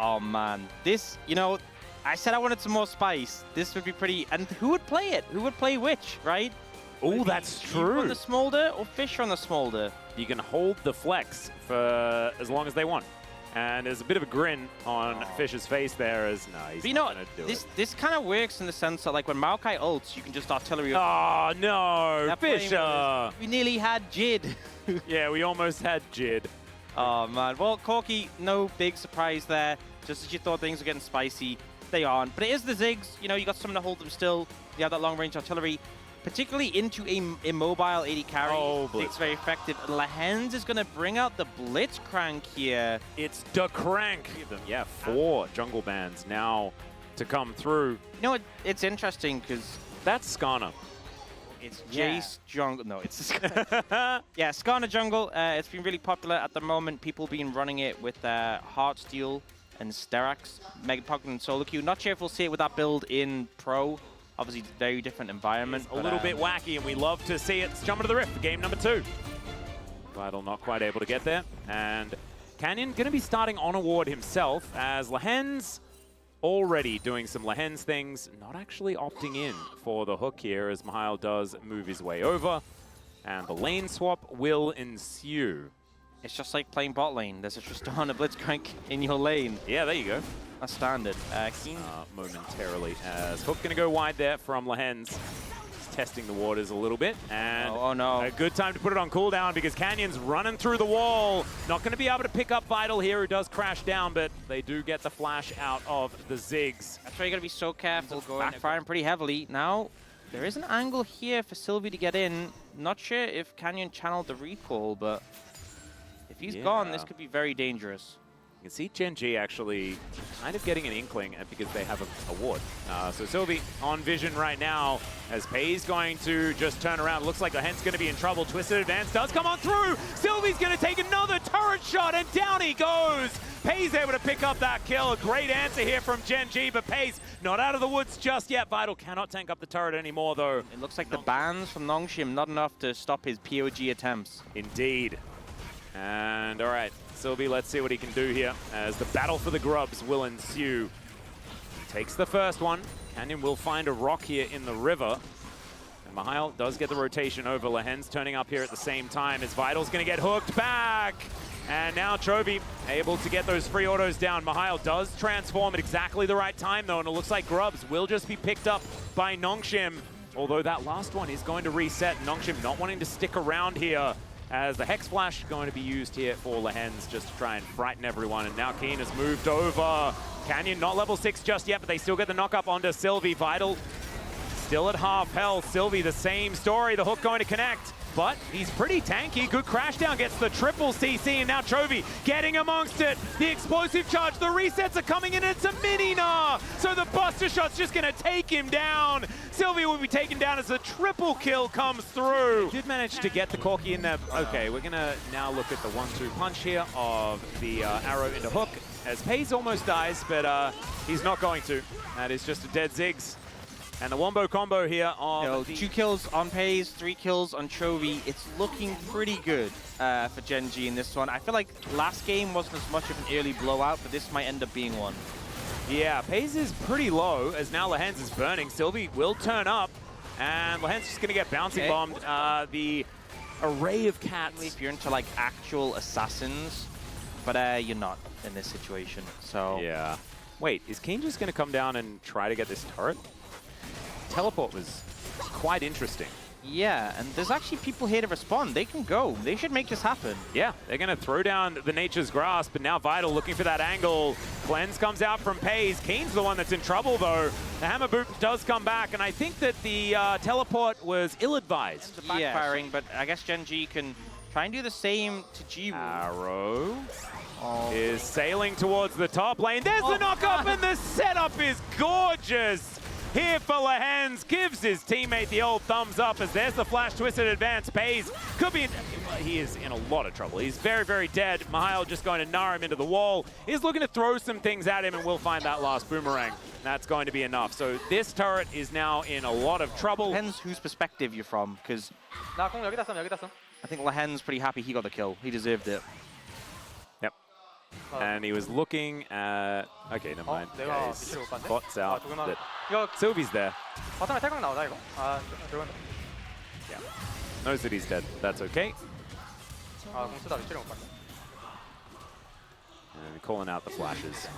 Oh man, this, you know, I said I wanted some more spice. This would be pretty, and who would play it? Who would play which, right? Oh, that's true. On the smolder or fish on the smolder? You can hold the flex for as long as they want. And there's a bit of a grin on Fish's face there as, no, he's not going to do it. This kind of works in the sense that, like, when Maokai ults, you can just artillery. Oh, no, Fisher! We nearly had Jid. Yeah, we almost had Jid. Oh, man. Well, Corki, no big surprise there. Just as you thought things were getting spicy, they aren't. But it is the Ziggs. You know, you got someone to hold them still. You have that long-range artillery. Particularly into a immobile AD carry. Oh, it's very effective. Lehens is going to bring out the Blitzcrank here. It's the crank. Yeah, 4 jungle bands now to come through. You know, it's interesting because that's Skarner. It's Jace jungle. No, it's yeah, Skarner jungle. It's been really popular at the moment. People been running it with Heartsteel and Sterax, Megapod and Solo Q. Not sure if we'll see it with that build in Pro. Obviously, very different environment. It's a little bit wacky, and we love to see it. It's Jump into the Rift for game number 2. Vital not quite able to get there. And Canyon going to be starting on a ward himself as Lehens already doing some Lehens things, not actually opting in for the hook here as Mihail does move his way over. And the lane swap will ensue. It's just like playing bot lane. There's a Tristana Blitzcrank in your lane. Yeah, there you go. That's standard. Keen. Momentarily as Hook going to go wide there from Lehens. He's testing the waters a little bit. And oh no. A good time to put it on cooldown because Canyon's running through the wall. Not going to be able to pick up Vital here, who does crash down, but they do get the flash out of the Ziggs. That's why you got to be so careful. Backfiring pretty heavily. Now, there is an angle here for Sylvie to get in. Not sure if Canyon channeled the recall, but if he's gone, this could be very dangerous. You can see Gen G actually kind of getting an inkling because they have a ward. So Sylvie on vision right now as Pay's going to just turn around. Looks like the Hent's going to be in trouble. Twisted Advance does come on through. Sylvie's going to take another turret shot and down he goes. Pay's able to pick up that kill. A great answer here from Gen G, but Pay's not out of the woods just yet. Vital cannot tank up the turret anymore though. It looks like the bans from Nongshim not enough to stop his POG attempts. Indeed. And all right, Sylvie, let's see what he can do here as the battle for the grubs will ensue. He takes the first one. Canyon will find a rock here in the river. And Mihail does get the rotation over. Lehens turning up here at the same time as Vital's going to get hooked back. And now Chovy able to get those free autos down. Mihail does transform at exactly the right time though, and it looks like grubs will just be picked up by Nongshim. Although that last one is going to reset. Nongshim not wanting to stick around here, as the Hex Flash going to be used here for Lehens just to try and frighten everyone. And now Keen has moved over. Canyon not level 6 just yet, but they still get the knock up onto Sylvie. Vital still at half health. Sylvie, the same story. The hook going to connect, but he's pretty tanky. Good crash down, gets the triple CC, and now Chovy getting amongst it. The explosive charge, the resets are coming in, and it's a mini-nah. So the Buster Shot's just gonna take him down. Sylvie will be taken down as the triple kill comes through. Did manage to get the Corki in there. Okay, we're gonna now look at the 1-2 punch here of the arrow into Hook, as Paze almost dies, but he's not going to. That is just a dead Ziggs. And the wombo combo here on 2 kills on Paze, 3 kills on Chovy. It's looking pretty good for Gen G in this one. I feel like last game wasn't as much of an early blowout, but this might end up being one. Yeah, Paze is pretty low as now Lehens is burning. Sylvie will turn up, and Lehens just going to get bouncing bombed. The array of cats. If you're into like actual assassins, but you're not in this situation, so. Yeah. Wait, is Keen just going to come down and try to get this turret? Teleport was quite interesting. Yeah, and there's actually people here to respond. They can go. They should make this happen. Yeah, they're going to throw down the Nature's Grasp, but now Vital looking for that angle. Cleanse comes out from Paze. Keen's the one that's in trouble, though. The Hammer Boot does come back, and I think that the teleport was ill-advised. The backfiring, but I guess Gen G can try and do the same to G. Arrow is sailing towards the top lane. There's the knock-up, and the setup is gorgeous. Here for Lehens, gives his teammate the old thumbs up as there's the flash twisted advance. Paze could be he is in a lot of trouble. He's very, very dead. Mihail just going to gnar him into the wall. He's looking to throw some things at him, and we'll find that last boomerang. That's going to be enough. So this turret is now in a lot of trouble. Depends whose perspective you're from, because I think Lehen's pretty happy he got the kill. He deserved it. Yep. And he was looking at... Okay, never mind. 내가 Yeah, his 위치를 못 봤네. bot's out. 조금만. But 이거 Sylvie's there. 바텀에 태광 나오나 이거? 조금. Yeah. Knows that he's dead. That's okay. 공 쓰다 위치를 못 봤네. And calling out the flashes.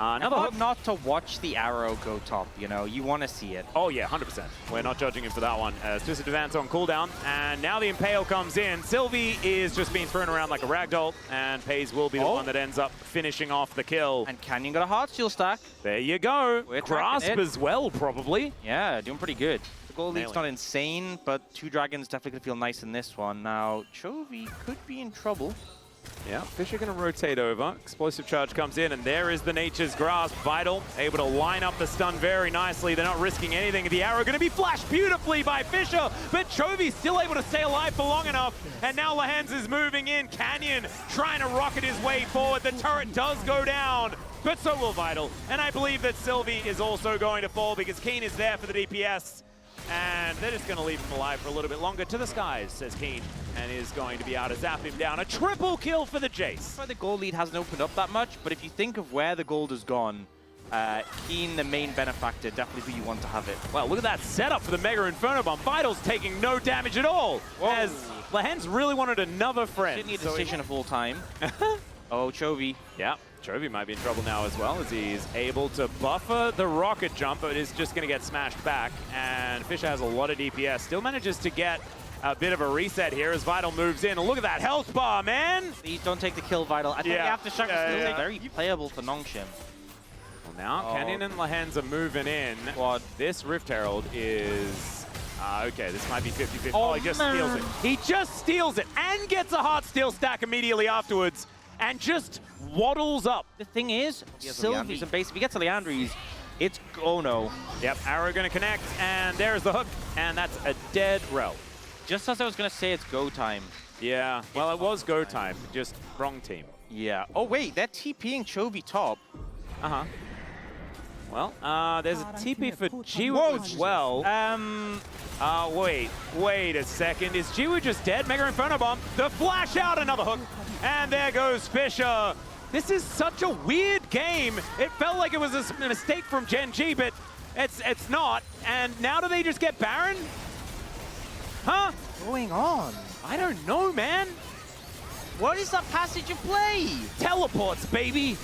Another Another hook. not to watch the arrow go top, you know, you want to see it. Oh yeah, 100%. We're not judging him for that one. Twisted Advance on cooldown, and now the Impale comes in. Sylvie is just being thrown around like a ragdoll, and Pays will be the one that ends up finishing off the kill. And Canyon got a hard steal stack. There you go. We're Grasp tracking it. as well, probably. Yeah, doing pretty good. The gold lead's Nailing. not insane, but 2 dragons definitely gonna feel nice in this one. Now, Chovy could be in trouble. Yeah, Fisher going to rotate over. Explosive charge comes in, and there is the Nature's Grasp. Vital, able to line up the stun very nicely. They're not risking anything. The arrow going to be flashed beautifully by Fisher, but Chovy's still able to stay alive for long enough. And now Lehens is moving in. Canyon trying to rocket his way forward. The turret does go down, but so will Vital. And I believe that Sylvie is also going to fall because Keen is there for the DPS. And they're just going to leave him alive for a little bit longer. To the skies, says Keen, and is going to be able to zap him down. A triple kill for the Jace. The gold lead hasn't opened up that much, but if you think of where the gold has gone, Keen, the main benefactor, definitely who you want to have it. Well, look at that setup for the Mega Inferno Bomb. Vital's taking no damage at all, as Lehens really wanted another friend. Didn't need a decision of all time. Oh, Chovy. Yeah, Chovy might be in trouble now as well, as he's able to buffer the rocket jump, but is just going to get smashed back. And Fisher has a lot of DPS. Still manages to get a bit of a reset here as Vital moves in. And look at that health bar, man! Please don't take the kill, Vital. I think you have to shut yeah. Very playable for Nongshim. Well, now Canyon and Lehens are moving in. What? This Rift Herald is... okay, this might be 50-50. Oh, He just steals it. He just steals it and gets a heart steal stack immediately afterwards. And just waddles up. The thing is, Sylvie, and basically, if he gets to Leandries, it's oh no. Yep, arrow gonna connect, and there's the hook, and that's a dead rel. Just as I was gonna say, it's go time. Yeah, well, it was go time, just wrong team. Yeah. Oh wait, they're TPing Chovy top. Uh-huh. Well, there's a TP for Jiwoo as well. Wait a second. Is Jiwoo just dead? Mega Inferno Bomb. The flash out, another hook. And there goes Fisher. This is such a weird game. It felt like it was a mistake from Gen G, but it's not. And now do they just get Baron? Huh? What's going on? I don't know, man. What is that passage of play? Teleports, baby.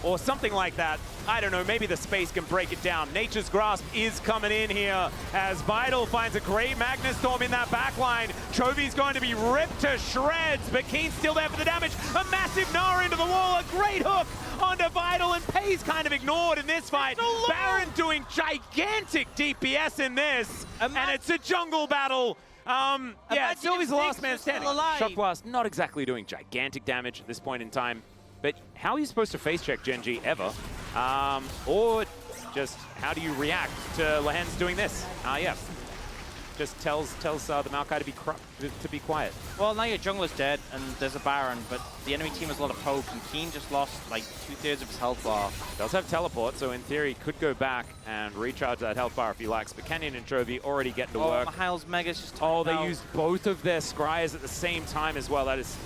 Or something like that. I don't know, maybe the space can break it down. Nature's Grasp is coming in here as Vital finds a great Magnus Storm in that backline. Chovy's going to be ripped to shreds, but Keen's still there for the damage. A massive Nara into the wall, a great hook onto Vital, and Pays kind of ignored in this fight. Baron doing gigantic DPS in this, and it's a jungle battle. Yeah, Sylvie's the last man standing. Shock Blast not exactly doing gigantic damage at this point in time. But how are you supposed to face check Gen G ever? Or just how do you react to Lehens doing this? Yeah, just tells the Maokai to be quiet. Well, now your jungler's dead and there's a Baron, but the enemy team has a lot of poke, and Keen just lost like 2/3 of his health bar. Does have teleport, so in theory could go back and recharge that health bar if he likes. But Canyon and Chovy already getting to work. Mihail's Mega's just they used both of their scryers at the same time as well. That is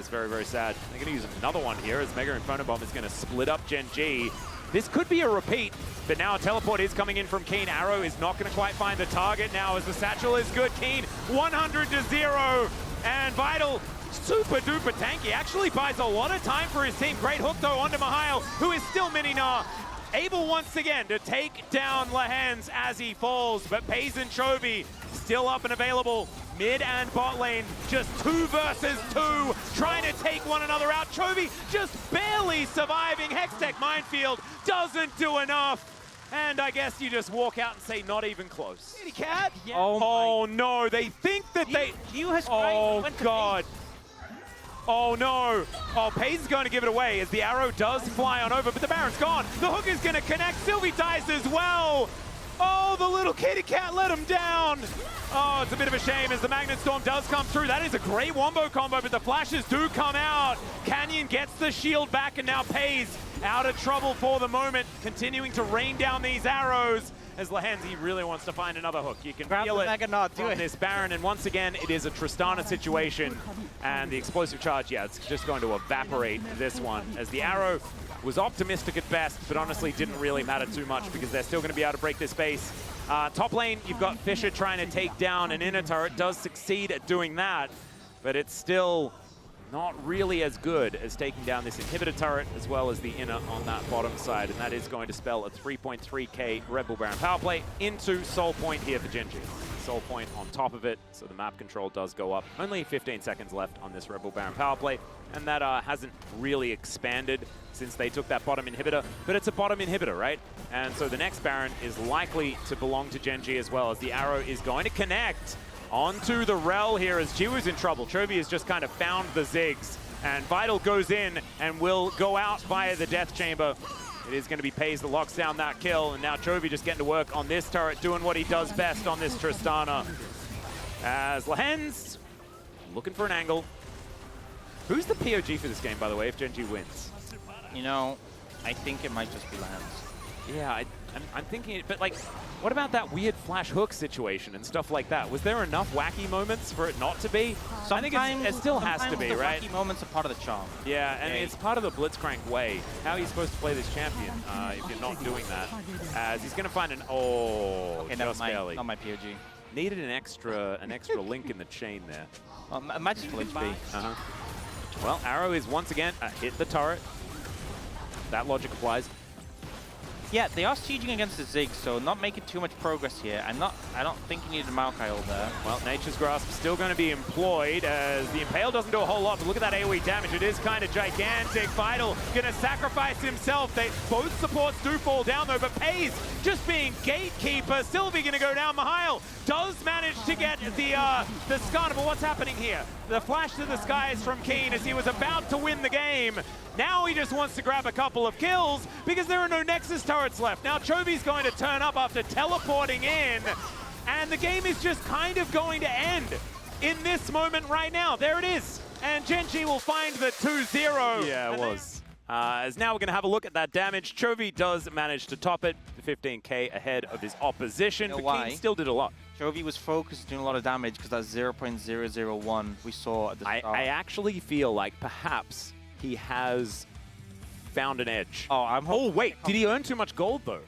very, very sad. They're going to use another one here as Mega Inferno Bomb is going to split up Gen G. This could be a repeat, but now a teleport is coming in from Keen. Arrow is not going to quite find the target now as the satchel is good. Keen 100-0, and Vital super duper tanky. Actually buys a lot of time for his team. Great hook though onto Mihail, who is still mini-Gnar. Able once again to take down Lehens as he falls, but Pays and Chovy still up and available. Mid and bot lane, just 2 versus 2, trying to take one another out. Chovy just barely surviving. Hextech Minefield doesn't do enough. And I guess you just walk out and say, not even close. Kitty Cat? Yeah. Oh no, they think that Oh God. Oh no. Oh, Pays is going to give it away as the arrow does fly on over, but the Baron's gone. The hook is going to connect. Sylvie dies as well. Oh, the little kitty cat let him down. Oh, it's a bit of a shame as the Magnet Storm does come through. That is a great wombo combo, but the flashes do come out. Canyon gets the shield back, and now Pays out of trouble for the moment, continuing to rain down these arrows. as Lahenzi really wants to find another hook. You can Grab feel the it Mega Knot, do from it. this Baron, and once again, it is a Tristana situation, and the explosive charge, yeah, it's just going to evaporate this one, as the arrow was optimistic at best, but honestly didn't really matter too much because they're still going to be able to break this base. Top lane, you've got Fisher trying to take down an inner turret, does succeed at doing that, but it's still not really as good as taking down this inhibitor turret as well as the inner on that bottom side, and that is going to spell a 3.3k Red Bull Baron power play into Soul Point here for Genji. Soul Point on top of it, so the map control does go up. Only 15 seconds left on this Red Bull Baron power play, and that hasn't really expanded since they took that bottom inhibitor, but it's a bottom inhibitor, right? And so the next Baron is likely to belong to Genji as well, as the arrow is going to connect onto the Rel here as Jiwoo's in trouble. Chovy has just kind of found the zigs, and Vital goes in and will go out via the Death Chamber. It is going to be Pays that locks down that kill, and now Chovy just getting to work on this turret, doing what he does best on this Tristana. As Lahenz looking for an angle. Who's the POG for this game, by the way, if Genji wins? You know, I think it might just be Lance. Yeah, I'm thinking it, but like, what about that weird flash hook situation and stuff like that? Was there enough wacky moments for it not to be? I think it still has to be, the right? Wacky moments are part of the charm. Yeah, and it's part of the Blitzcrank way. How are you supposed to play this champion if you're not doing that? As he's going to find an Okay, just barely. not my POG. Needed an extra link in the chain there. Imagine glitch B. Well, Arrow is once again hit the turret. That logic applies. Yeah, they are sieging against the Zig, so not making too much progress here. I don't think you need a Maokai ult there. Well, Nature's Grasp still going to be employed as the Impale doesn't do a whole lot, but look at that AoE damage. It is kind of gigantic. Vital going to sacrifice himself. Both supports do fall down though, but Pays just being gatekeeper. Sylvie going to go down. Mihail does manage to get the Skarner, but what's happening here? The flash to the skies from Keen as he was about to win the game. Now he just wants to grab a couple of kills because there are no Nexus turrets left. Now Chovy's going to turn up after teleporting in, and the game is just kind of going to end in this moment right now. There it is, and Genji will find the 2-0. Yeah, it was. As now we're going to have a look at that damage. Chovy does manage to top it, 15k ahead of his opposition, You know but Keen still did a lot. Chovy was focused doing a lot of damage because that 0.001 we saw at the start. I actually feel like perhaps he has found an edge. Oh, Oh, wait, did he earn too much gold, though?